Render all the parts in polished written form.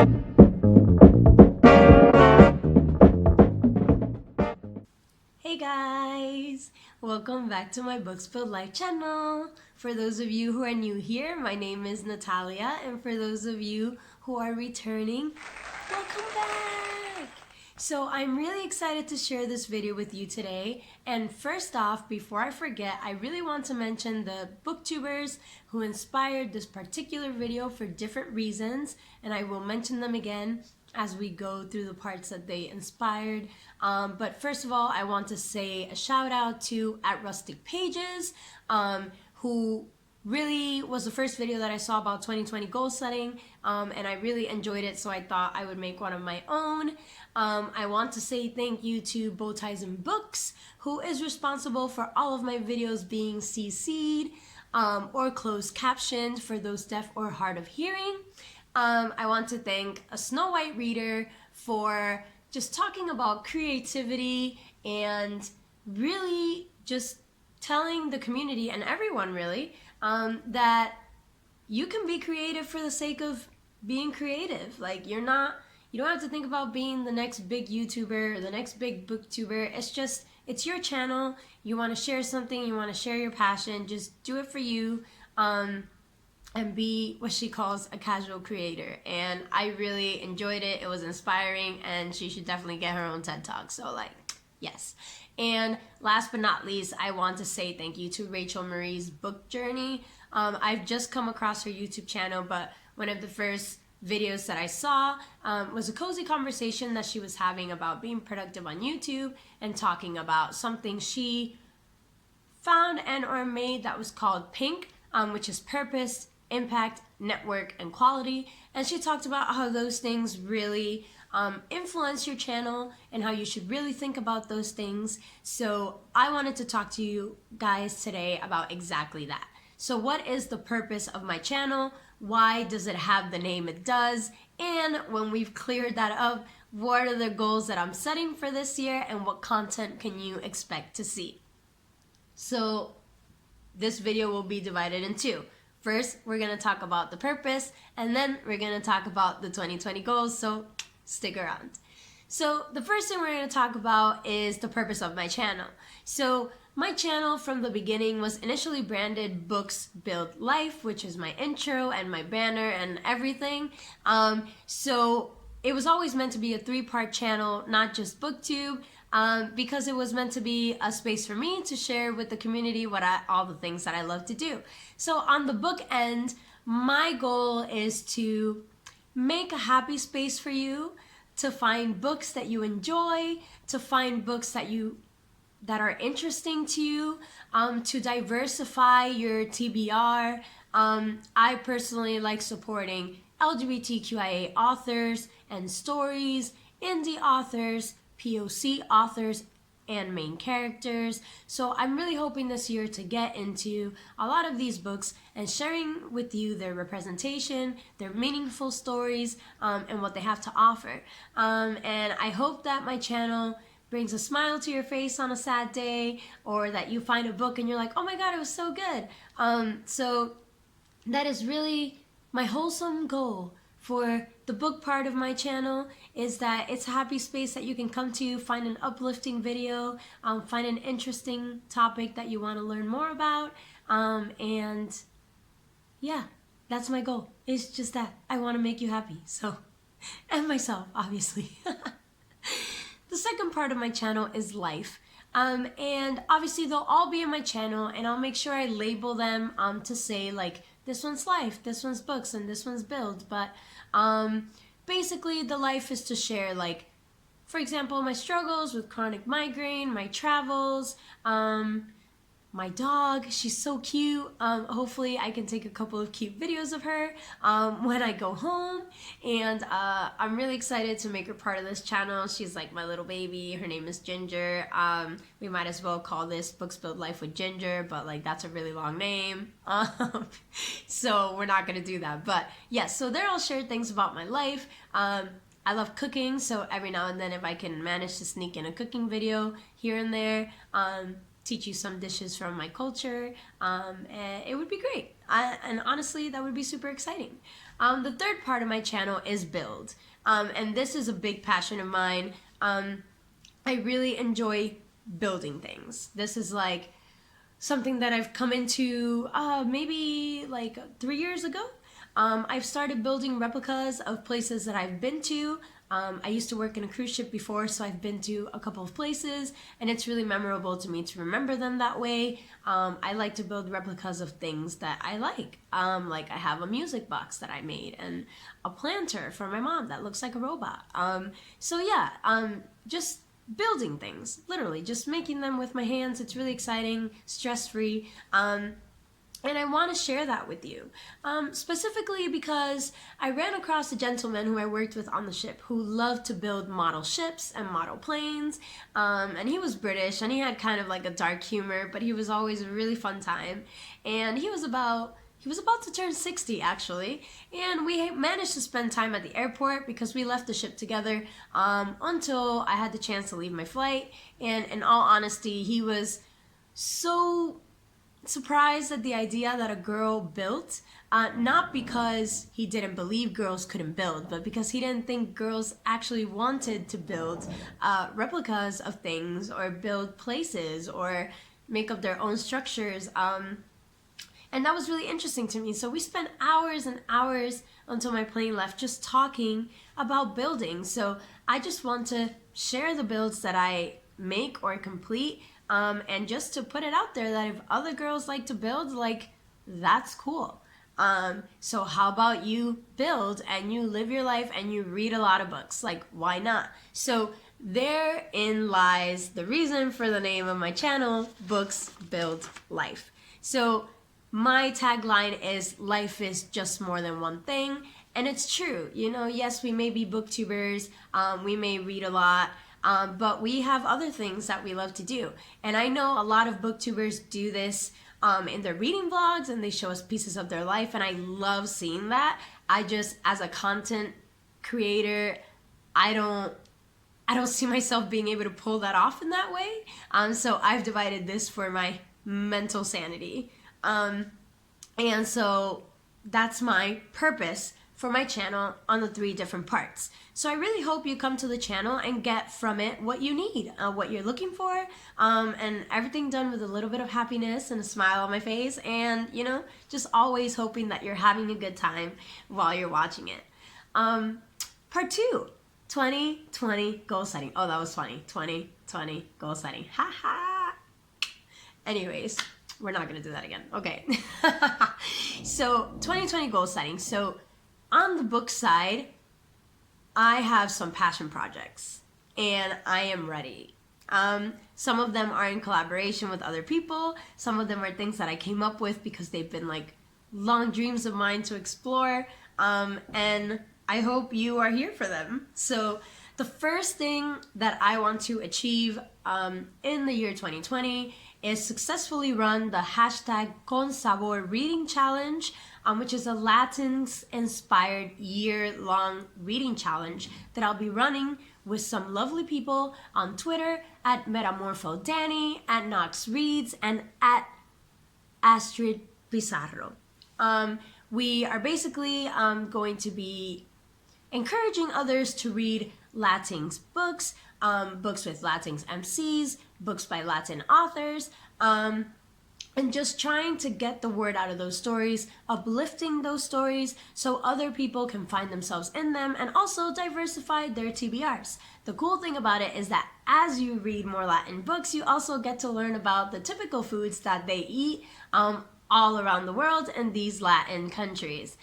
Hey guys! Welcome back to my Book Spotlight channel. For those of you who are new here, my name is Natalia, and for those of you who are returning, welcome back! So I'm really excited to share this video with you today, and first off, before I forget, I really want to mention the booktubers who inspired this particular video for different reasons, and I will mention them again as we go through the parts that they inspired. But first of all, I want to say a shout out to Rustic Pages, who really was the first video that I saw about 2020 goal setting, and I really enjoyed it, so I thought I would make one of my own. I want to say thank you to Bowties and Books, who is responsible for all of my videos being CC'd or closed captioned for those deaf or hard of hearing. I want to thank a Snow White reader for just talking about creativity and really just telling the community and everyone really that you can be creative for the sake of being creative. Like you don't have to think about being the next big YouTuber or the next big booktuber. It's your channel. You want to share something, you want to share your passion, just do it for you. And be what she calls a casual creator, and I really enjoyed it. It was inspiring, and she should definitely get her own TED Talk. So like, yes. And last but not least, I want to say thank you to Rachel Marie's book journey. I've just come across her YouTube channel, but one of the first videos that I saw was a cozy conversation that she was having about being productive on YouTube and talking about something she found and or made that was called Pink, which is purpose, impact, network, and quality. And she talked about how those things really influence your channel and how you should really think about those things. So I wanted to talk to you guys today about exactly that. So what is the purpose of my channel? Why does it have the name it does? And when we've cleared that up, what are the goals that I'm setting for this year and what content can you expect to see? So this video will be divided in two. First, we're going to talk about the purpose, and then we're going to talk about the 2020 goals, so stick around. So the first thing we're going to talk about is the purpose of my channel. So my channel from the beginning was initially branded Books Build Life, which is my intro and my banner and everything. So it was always meant to be a 3-part channel, not just BookTube, because it was meant to be a space for me to share with the community all the things that I love to do. So on the book end, my goal is to make a happy space for you, to find books that you enjoy, to find books that are interesting to you, to diversify your TBR. I personally like supporting LGBTQIA authors and stories, indie authors, POC authors, and main characters. So I'm really hoping this year to get into a lot of these books and sharing with you their representation, their meaningful stories, and what they have to offer. And I hope that my channel brings a smile to your face on a sad day, or that you find a book and you're like, oh my god, it was so good. So that is really my wholesome goal for the book part of my channel, is that it's a happy space that you can come to, find an uplifting video, find an interesting topic that you want to learn more about, and yeah, that's my goal. It's just that I want to make you happy, so, and myself, obviously. The second part of my channel is life. And obviously they'll all be in my channel, and I'll make sure I label them to say like, this one's life, this one's books, and this one's build. But basically the life is to share, like, for example, my struggles with chronic migraine, my travels, my dog, she's so cute. Hopefully I can take a couple of cute videos of her when I go home, and I'm really excited to make her part of this channel. She's like my little baby. Her name is Ginger. We might as well call this Books Build Life with Ginger, but like that's a really long name, so we're not gonna do that. But yes, so there I'll share things about my life. I love cooking, so every now and then if I can manage to sneak in a cooking video here and there, teach you some dishes from my culture, and it would be great. And honestly, that would be super exciting. The third part of my channel is build. And this is a big passion of mine. I really enjoy building things. This is like something that I've come into maybe like 3 years ago. I've started building replicas of places that I've been to. I used to work in a cruise ship before, so I've been to a couple of places, and it's really memorable to me to remember them that way. I like to build replicas of things that I like. Like I have a music box that I made and a planter for my mom that looks like a robot. So yeah, just building things, literally just making them with my hands. It's really exciting, stress-free. And I want to share that with you, specifically because I ran across a gentleman who I worked with on the ship who loved to build model ships and model planes, and he was British, and he had kind of like a dark humor, but he was always a really fun time. And he was about to turn 60 actually, and we managed to spend time at the airport because we left the ship together until I had the chance to leave my flight. And in all honesty, he was so surprised at the idea that a girl built, not because he didn't believe girls couldn't build, but because he didn't think girls actually wanted to build replicas of things or build places or make up their own structures. And that was really interesting to me. So we spent hours and hours until my plane left just talking about building. So I just want to share the builds that I make or complete, and just to put it out there that if other girls like to build, like, that's cool. So how about you build and you live your life and you read a lot of books? Like, why not? So therein lies the reason for the name of my channel, Books Build Life. So my tagline is, life is just more than one thing. And it's true. You know, yes, we may be booktubers, we may read a lot, but we have other things that we love to do. And I know a lot of booktubers do this in their reading vlogs, and they show us pieces of their life, and I love seeing that. I just, as a content creator, I don't see myself being able to pull that off in that way. So I've divided this for my mental sanity. And so that's my purpose for my channel on the 3 different parts. So I really hope you come to the channel and get from it what you need, what you're looking for, and everything done with a little bit of happiness and a smile on my face, and, you know, just always hoping that you're having a good time while you're watching it. Part 2, 2020 goal setting. Oh, that was funny. 2020 goal setting. Ha ha. Anyways, we're not gonna do that again. Okay. So 2020 goal setting. So on the book side, I have some passion projects and I am ready. Some of them are in collaboration with other people. Some of them are things that I came up with because they've been like long dreams of mine to explore. And I hope you are here for them. So the first thing that I want to achieve in the year 2020 is successfully run the hashtag Con Sabor Reading Challenge, which is a Latin-inspired year-long reading challenge that I'll be running with some lovely people on Twitter at MetamorphoDanny, at Knox Reads, and at Astrid Pizarro. We are basically going to be encouraging others to read Latinx books, books with Latinx MCs, books by Latin authors, and just trying to get the word out of those stories, uplifting those stories so other people can find themselves in them, and also diversify their TBRs. The cool thing about it is that as you read more Latin books, you also get to learn about the typical foods that they eat all around the world in these Latin countries.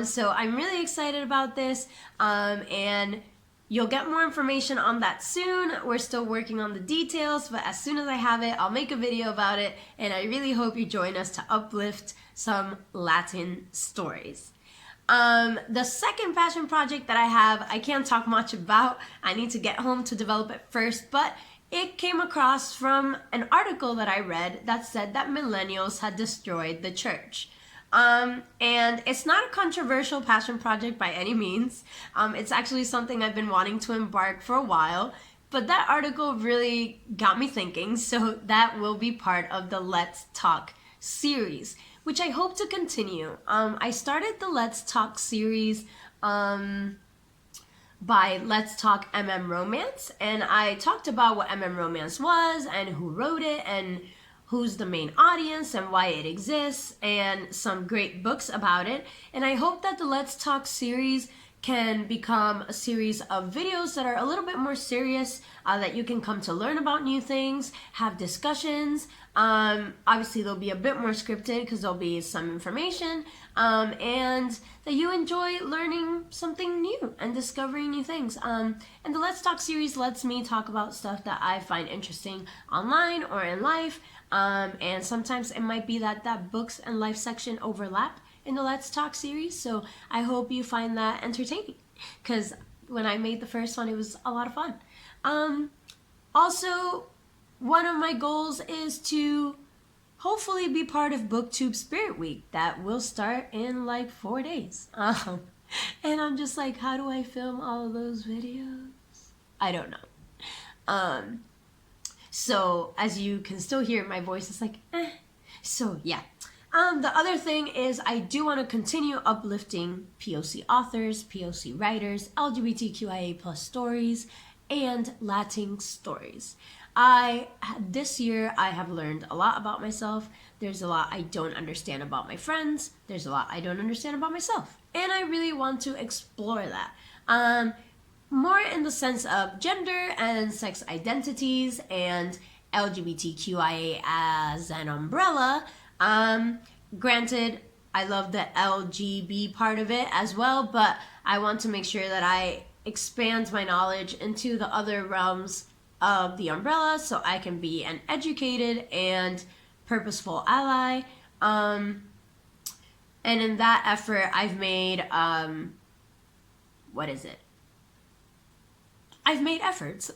So I'm really excited about this, and you'll get more information on that soon. We're still working on the details, but as soon as I have it, I'll make a video about it, and I really hope you join us to uplift some Latin stories. The second passion project that I have, I can't talk much about. I need to get home to develop it first, but it came across from an article that I read that said that millennials had destroyed the church. And it's not a controversial passion project by any means. It's actually something I've been wanting to embark for a while, but that article really got me thinking, so that will be part of the Let's Talk series. which I hope to continue. I started the Let's Talk series by Let's Talk Romance, and I talked about what Romance was and who wrote it and who's the main audience and why it exists and some great books about it. And I hope that the Let's Talk series can become a series of videos that are a little bit more serious, that you can come to learn about new things, have discussions. Obviously there'll be a bit more scripted because there'll be some information, and that you enjoy learning something new and discovering new things. And the Let's Talk series lets me talk about stuff that I find interesting online or in life, and sometimes it might be that books and life section overlap in the Let's Talk series, so I hope you find that entertaining, because when I made the first one, it was a lot of fun. Also, one of my goals is to hopefully be part of Booktube Spirit Week that will start in like 4 days. And I'm just like, how do I film all of those videos? I don't know. So as you can still hear, my voice is like, eh. So yeah. The other thing is I do want to continue uplifting POC authors, POC writers, LGBTQIA plus stories, and Latin stories. This year I have learned a lot about myself. There's a lot I don't understand about my friends. There's a lot I don't understand about myself. And I really want to explore that. More in the sense of gender and sex identities and LGBTQIA as an umbrella. Granted, I love the LGB part of it as well, but I want to make sure that I expand my knowledge into the other realms of the umbrella so I can be an educated and purposeful ally. And in that effort, I've made, I've made efforts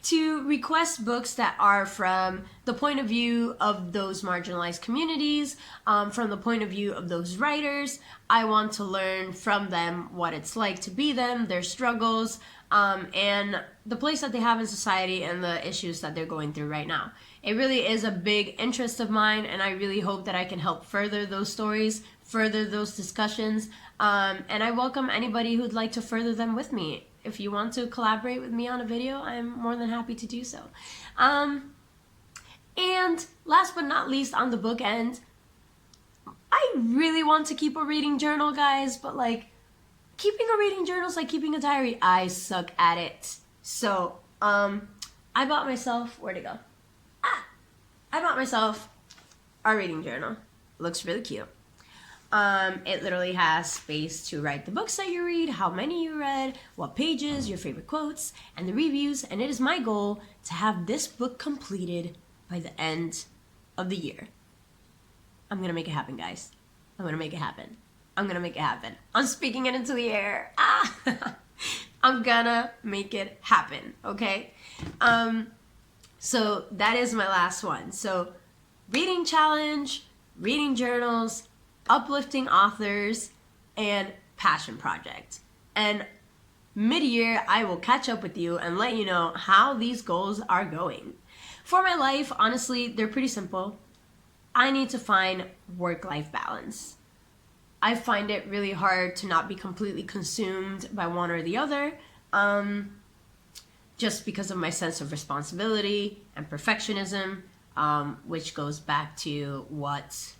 to request books that are from the point of view of those marginalized communities, from the point of view of those writers. I want to learn from them what it's like to be them, their struggles, and the place that they have in society and the issues that they're going through right now. It really is a big interest of mine, and I really hope that I can help further those stories, further those discussions, and I welcome anybody who'd like to further them with me. If you want to collaborate with me on a video, I'm more than happy to do so. And last but not least, on the book end, I really want to keep a reading journal, guys, but like, keeping a reading journal is like keeping a diary. I suck at it. So, I bought myself, where'd it go? I bought myself a reading journal. Looks really cute. It literally has space to write the books that you read, how many you read, what pages, your favorite quotes, and the reviews. And it is my goal to have this book completed by the end of the year. I'm gonna make it happen, guys. I'm gonna make it happen. I'm gonna make it happen. I'm speaking it into the air. I'm gonna make it happen, okay? So that is my last one. So reading challenge, reading journals, uplifting authors, and passion project. And mid-year, I will catch up with you and let you know how these goals are going. For my life, honestly, they're pretty simple. I need to find work-life balance. I find it really hard to not be completely consumed by one or the other, just because of my sense of responsibility and perfectionism, which goes back to what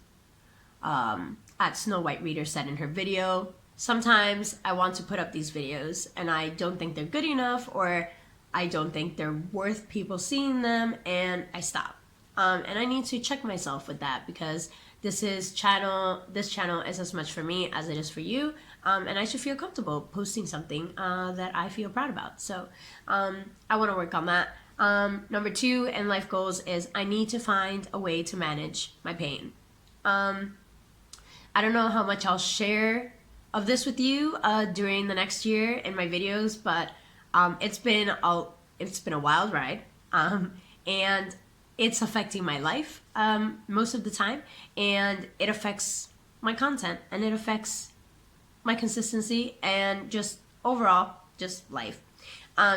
at Snow White Reader said in her video. Sometimes I want to put up these videos and I don't think they're good enough, or I don't think they're worth people seeing them, and I stop. And I need to check myself with that, because this channel is as much for me as it is for you, and I should feel comfortable posting something that I feel proud about. So I want to work on that. Number 2 in life goals is I need to find a way to manage my pain. I don't know how much I'll share of this with you during the next year in my videos, but it's been a wild ride, and it's affecting my life most of the time, and it affects my content, and it affects my consistency, and just overall, just life.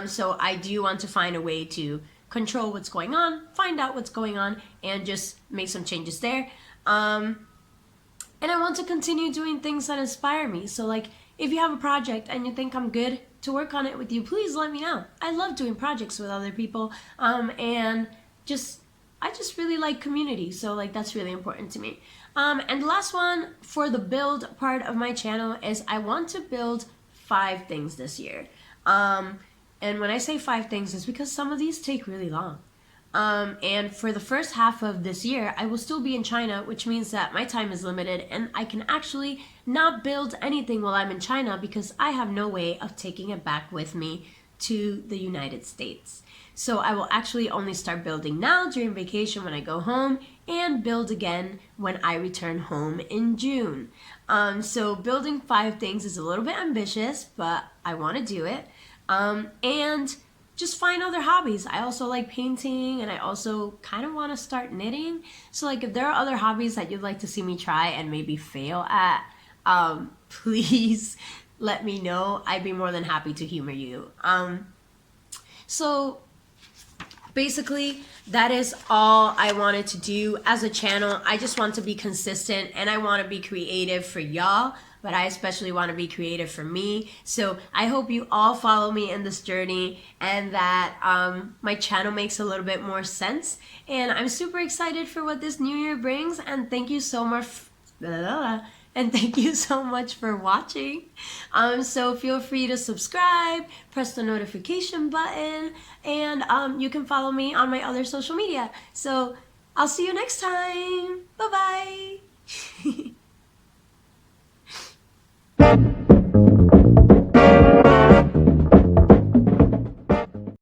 So I do want to find a way to control what's going on, find out what's going on, and just make some changes there. And I want to continue doing things that inspire me. So like, if you have a project and you think I'm good to work on it with you, please let me know. I love doing projects with other people, and I just really like community, so like that's really important to me. And the last one for the build part of my channel is I want to build 5 things this year. And when I say 5 things, it's because some of these take really long. And for the first half of this year, I will still be in China, which means that my time is limited and I can actually not build anything while I'm in China because I have no way of taking it back with me to the United States. So I will actually only start building now during vacation when I go home and build again when I return home in June. So building 5 things is a little bit ambitious, but I want to do it. And just find other hobbies. I also like painting and I also kind of want to start knitting. So like if there are other hobbies that you'd like to see me try and maybe fail at, please let me know. I'd be more than happy to humor you. So basically that is all I wanted to do as a channel. I just want to be consistent and I want to be creative for y'all, but I especially want to be creative for me. So I hope you all follow me in this journey and that my channel makes a little bit more sense. And I'm super excited for what this new year brings. And thank you so much. And thank you so much for watching. So feel free to subscribe, press the notification button, and you can follow me on my other social media. So I'll see you next time. Bye-bye.